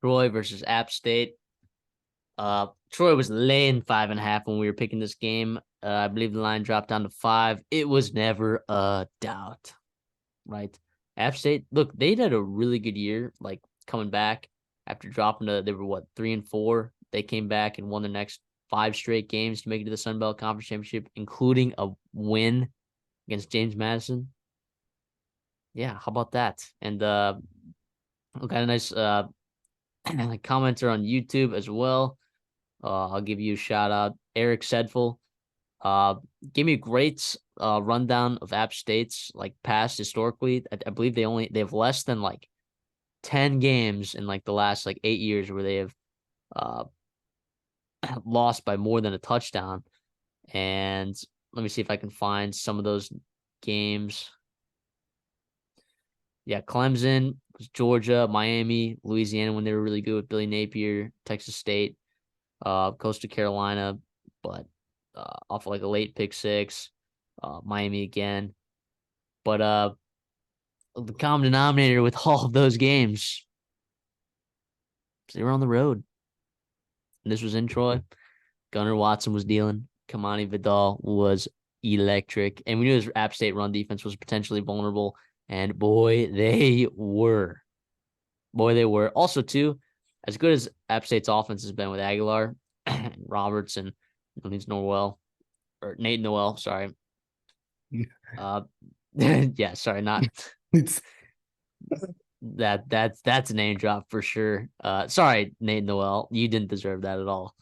Troy versus App State. Troy was laying 5.5 when we were picking this game. I believe the line dropped down to 5. It was never a doubt, right? App State, look, they had a really good year, like coming back after dropping they were what, 3-4. They came back and won the next 5 straight games to make it to the Sun Belt Conference Championship, including a win against James Madison. Yeah, how about that? And we got a nice commenter on YouTube as well. I'll give you a shout out, Eric Sedful. Give me a great rundown of App State's like past historically. I believe they have less than like 10 games in like the last like 8 years where they have uh lost by more than a touchdown. And let me see if I can find some of those games. Yeah, Clemson, Georgia, Miami, Louisiana when they were really good with Billy Napier, Texas State, Coastal Carolina, but off of like a late pick six, Miami again. But the common denominator with all of those games, they were on the road. And this was in Troy. Gunnar Watson was dealing. Kamani Vidal was electric. And we knew his App State run defense was potentially vulnerable. And boy, they were. Boy, they were. Also, too, as good as App State's offense has been with Aguilar, and Roberts, and Nate Noel, sorry. Yeah, sorry, not It's that's a name drop for sure. Sorry, Nate Noel, you didn't deserve that at all.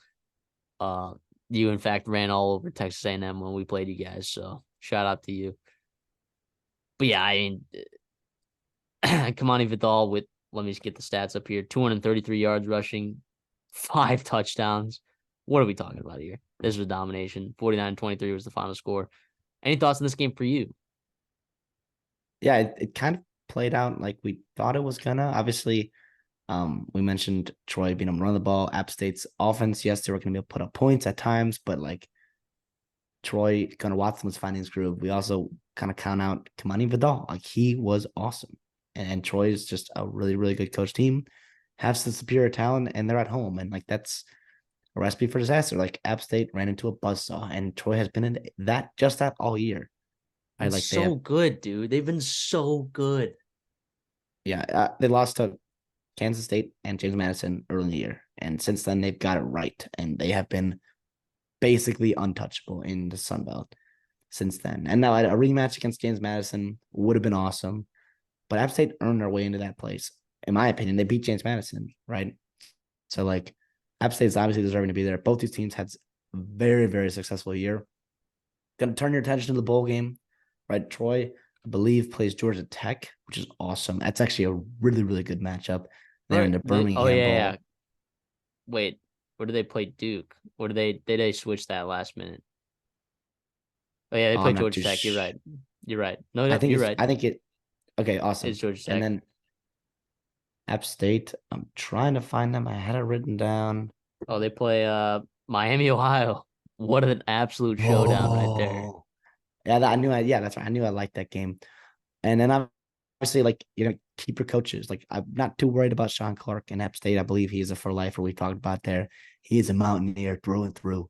You in fact ran all over Texas A&M when we played you guys, so shout out to you. But yeah, I mean, Kamani Vidal with, let me just get the stats up here: 233 yards rushing, 5 touchdowns. What are we talking about here? This was domination. 49-23 was the final score. Any thoughts on this game for you? yeah, it kind of played out like we thought it was gonna. Obviously, we mentioned Troy being able to run the ball. App State's offense, yes, they were gonna be able to put up points at times, but like Troy, Gunnar Watson was finding his groove. We also kind of count out Kamani Vidal. Like he was awesome. And Troy is just a really, really good coach team, has the superior talent, and they're at home. And like that's a recipe for disaster. Like App State ran into a buzzsaw, and Troy has been in that all year. I Been like they so have, good, dude. They've been so good. yeah, they lost to Kansas State and James Madison early in the year, and since then they've got it right, and they have been basically untouchable in the Sun Belt since then. And now a rematch against James Madison would have been awesome, but App State earned their way into that place. In my opinion, they beat James Madison, right? So like App State is obviously deserving to be there. Both these teams had a very, very successful year. Going to turn your attention to the bowl game, right? Troy, I believe, plays Georgia Tech, which is awesome. That's actually a really, really good matchup. They're in Right. the Oh Birmingham yeah, yeah. Bowl. Wait, where do they play Duke? Or did they switch that last minute? Oh yeah, they Oh, play I'm not Georgia too Tech. You're right. You're right. No, I no, think you're it's right. I think it okay, It's awesome. Georgia And Tech. then App State, I'm trying to find them. I had it written down. Oh, they play Miami, Ohio. What an absolute showdown right there. Oh, yeah, yeah, that's right. I knew I liked that game. And then obviously, like, keep your coaches. Like, I'm not too worried about Sean Clark in App State. I believe he is a for lifer. We talked about there. He is a mountaineer through and through.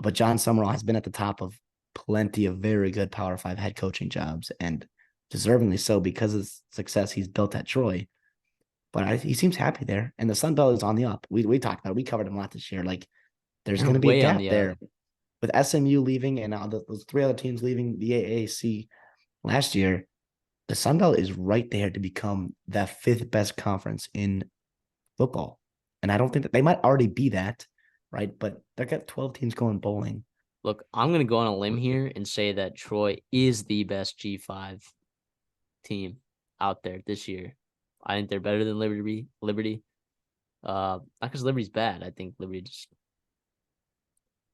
But John Summerall has been at the top of plenty of very good Power Five head coaching jobs, and deservingly so because of the success he's built at Troy. But he seems happy there, and the Sun Belt is on the up. We talked about it. We covered him a lot this year. Like, there's going to be a Way on gap the there with SMU leaving and those 3 other teams leaving the AAC last year. The Sun Belt is right there to become the 5th best conference in football. And I don't think that they might already be that, right? But they've got 12 teams going bowling. Look, I'm gonna go on a limb here and say that Troy is the best G5 team out there this year. I think they're better than Liberty. Not because Liberty's bad. I think Liberty just,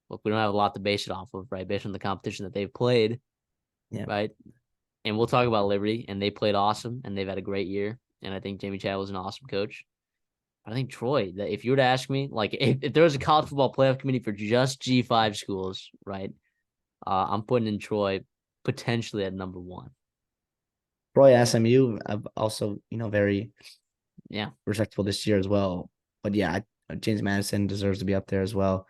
look, we don't have a lot to base it off of, right? Based on the competition that they've played, Yeah. right? And we'll talk about Liberty, and they played awesome, and they've had a great year. And I think Jamie Chad was an awesome coach. I think Troy, that if you were to ask me, like if there was a college football playoff committee for just G5 schools, right? I'm putting in Troy potentially at number one. Troy SMU, I've also, very Yeah. respectful this year as well. But yeah, James Madison deserves to be up there as well.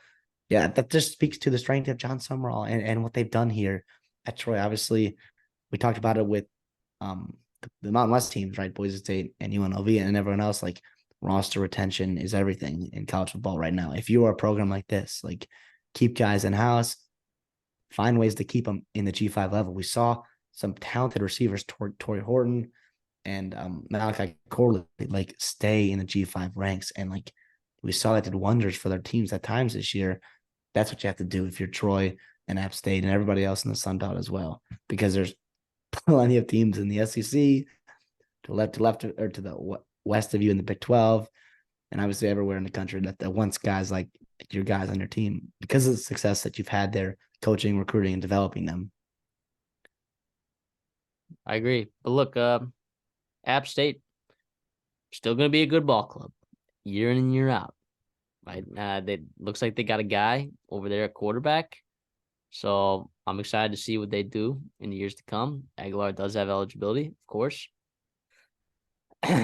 Yeah, that just speaks to the strength of John Summerall and what they've done here at Troy. Obviously, we talked about it with the Mountain West teams, right? Boise State and UNLV and everyone else. Like roster retention is everything in college football right now. If you are a program like this, like keep guys in house, find ways to keep them in the G5 level. We saw some talented receivers, Torrey Horton and Malachi Corley, like stay in the G5 ranks. And like we saw that did wonders for their teams at times this year. That's what you have to do if you're Troy and App State and everybody else in the Sun Belt as well, because there's plenty of teams in the SEC to left, or to the west of you in the Big 12, and obviously everywhere in the country that wants guys like your guys on your team because of the success that you've had there, coaching, recruiting, and developing them. I agree. But look, App State still going to be a good ball club year in and year out. Right? They looks like they got a guy over there at quarterback. So I'm excited to see what they do in the years to come. Aguilar does have eligibility, of course.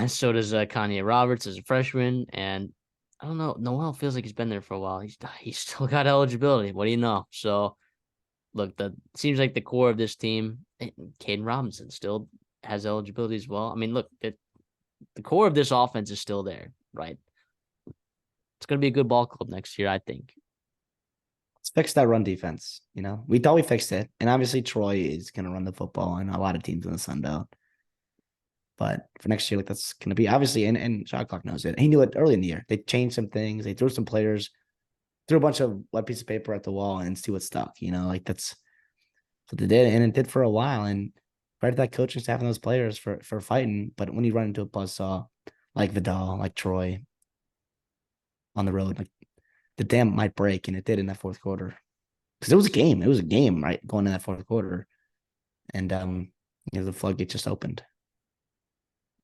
So does Kanye Roberts as a freshman. And I don't know. Noel feels like he's been there for a while. He's still got eligibility. What do you know? So look, seems like the core of this team, Caden Robinson still has eligibility as well. I mean, look, the core of this offense is still there, right? It's going to be a good ball club next year, I think. Let's fix that run defense. You know, we thought we fixed it, and obviously Troy is going to run the football, and a lot of teams in the Sun Belt. But for next year, like that's going to be obviously, and Shot Clock knows it. He knew it early in the year. They changed some things. They threw some players, threw a bunch of wet piece of paper at the wall, and see what stuck. You know, like that's what they did, and it did for a while. And credit that coaching staff and those players for fighting. But when you run into a buzzsaw like Vidal, like Troy on the road, like the dam might break, and it did in that fourth quarter because it was a game. It was a game, right, going in that fourth quarter, and the floodgate just opened.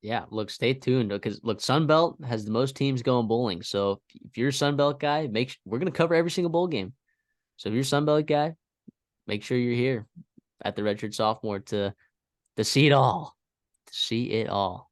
Yeah, look, stay tuned because look, Sunbelt has the most teams going bowling. So if you're a Sunbelt guy, we're gonna cover every single bowl game. So if you're a Sunbelt guy, make sure you're here at the Redshirt Sophomore to see it all. To see it all.